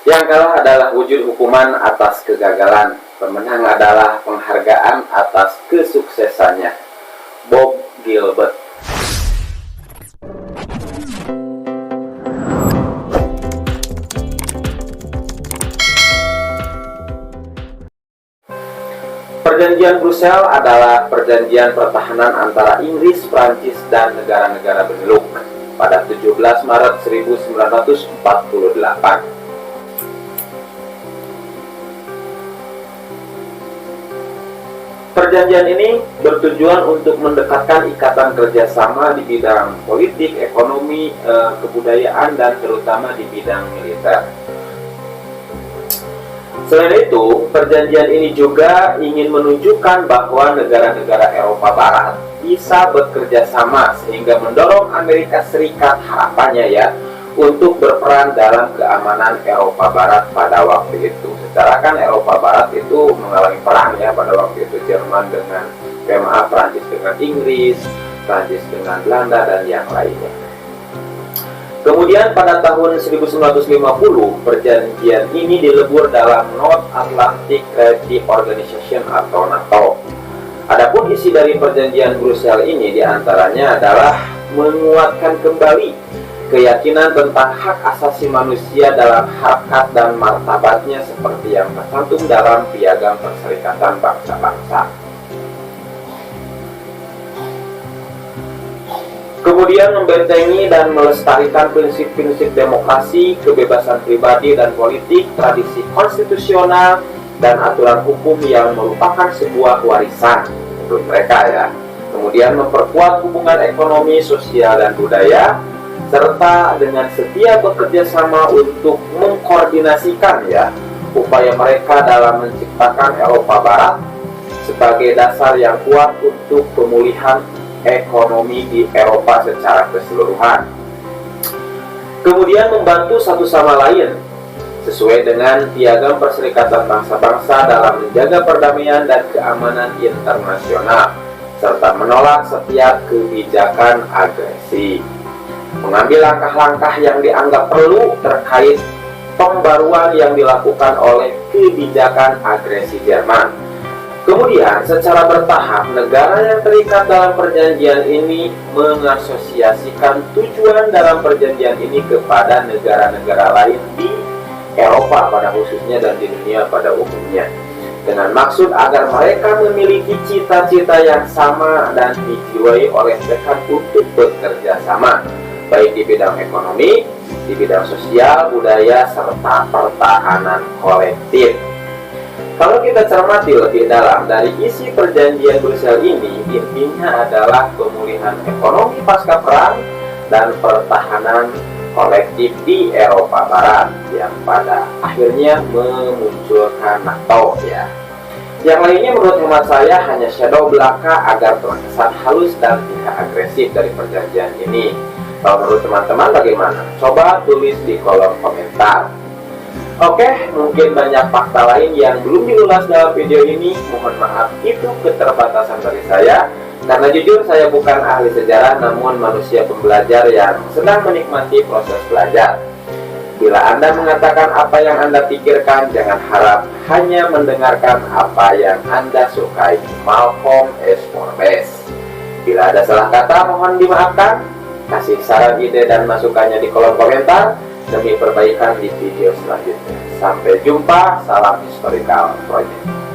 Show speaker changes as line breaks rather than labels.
Yang kalah adalah wujud hukuman atas kegagalan. Pemenang adalah penghargaan atas kesuksesannya. Bob Gilbert. Perjanjian Brussels adalah perjanjian pertahanan antara Inggris, Prancis, dan negara-negara Benelux pada 17 Maret 1948. Perjanjian ini bertujuan untuk mendekatkan ikatan kerjasama di bidang politik, ekonomi, kebudayaan, dan terutama di bidang militer. Selain itu, perjanjian ini juga ingin menunjukkan bahwa negara-negara Eropa Barat bisa bekerja sama sehingga mendorong Amerika Serikat harapannya untuk berperan dalam keamanan Eropa Barat pada waktu itu. Secara kan Eropa Barat itu mengalami perang pada waktu itu, Jerman dengan Prancis dengan Inggris, Prancis dengan Belanda, dan yang lainnya. Kemudian pada tahun 1950, perjanjian ini dilebur dalam North Atlantic Treaty Organization atau NATO. Adapun isi dari perjanjian Brussels ini diantaranya adalah menguatkan kembali keyakinan tentang hak asasi manusia dalam harkat dan martabatnya seperti yang tercantum dalam Piagam Perserikatan Bangsa-Bangsa. Kemudian membentengi dan melestarikan prinsip-prinsip demokrasi, kebebasan pribadi dan politik, tradisi konstitusional, dan aturan hukum yang merupakan sebuah warisan untuk mereka Kemudian memperkuat hubungan ekonomi, sosial, dan budaya, serta dengan setia bekerja sama untuk mengkoordinasikan upaya mereka dalam menciptakan Eropa Barat sebagai dasar yang kuat untuk pemulihan ekonomi di Eropa secara keseluruhan. Kemudian membantu satu sama lain sesuai dengan Piagam Perserikatan Bangsa-Bangsa dalam menjaga perdamaian dan keamanan internasional, serta menolak setiap kebijakan agresi. Mengambil langkah-langkah yang dianggap perlu terkait pembaruan yang dilakukan oleh kebijakan agresi Jerman. Kemudian secara bertahap negara yang terikat dalam perjanjian ini mengasosiasikan tujuan dalam perjanjian ini kepada negara-negara lain di Eropa pada khususnya dan di dunia pada umumnya, dengan maksud agar mereka memiliki cita-cita yang sama dan dijiwai oleh tekad untuk bekerja sama, baik di bidang ekonomi, di bidang sosial, budaya, serta pertahanan kolektif. Kalau kita cermati lebih dalam dari isi perjanjian Brussels ini, intinya adalah pemulihan ekonomi pasca perang dan pertahanan kolektif di Eropa Barat yang pada akhirnya memunculkan NATO Yang lainnya menurut hemat saya hanya shadow belaka agar terkesan halus dan tidak agresif dari perjanjian ini. Kalau menurut teman-teman bagaimana? Coba tulis di kolom komentar. Oke, mungkin banyak fakta lain yang belum diulas dalam video ini. Mohon maaf, itu keterbatasan dari saya. Karena jujur saya bukan ahli sejarah, namun manusia pembelajar yang sedang menikmati proses belajar. Bila Anda mengatakan apa yang Anda pikirkan, jangan harap hanya mendengarkan apa yang Anda sukai. Malcolm S. Forbes. Bila ada salah kata, mohon dimaafkan. Kasih saran, ide, dan masukannya di kolom komentar demi perbaikan di video selanjutnya. Sampai jumpa, salam historical project.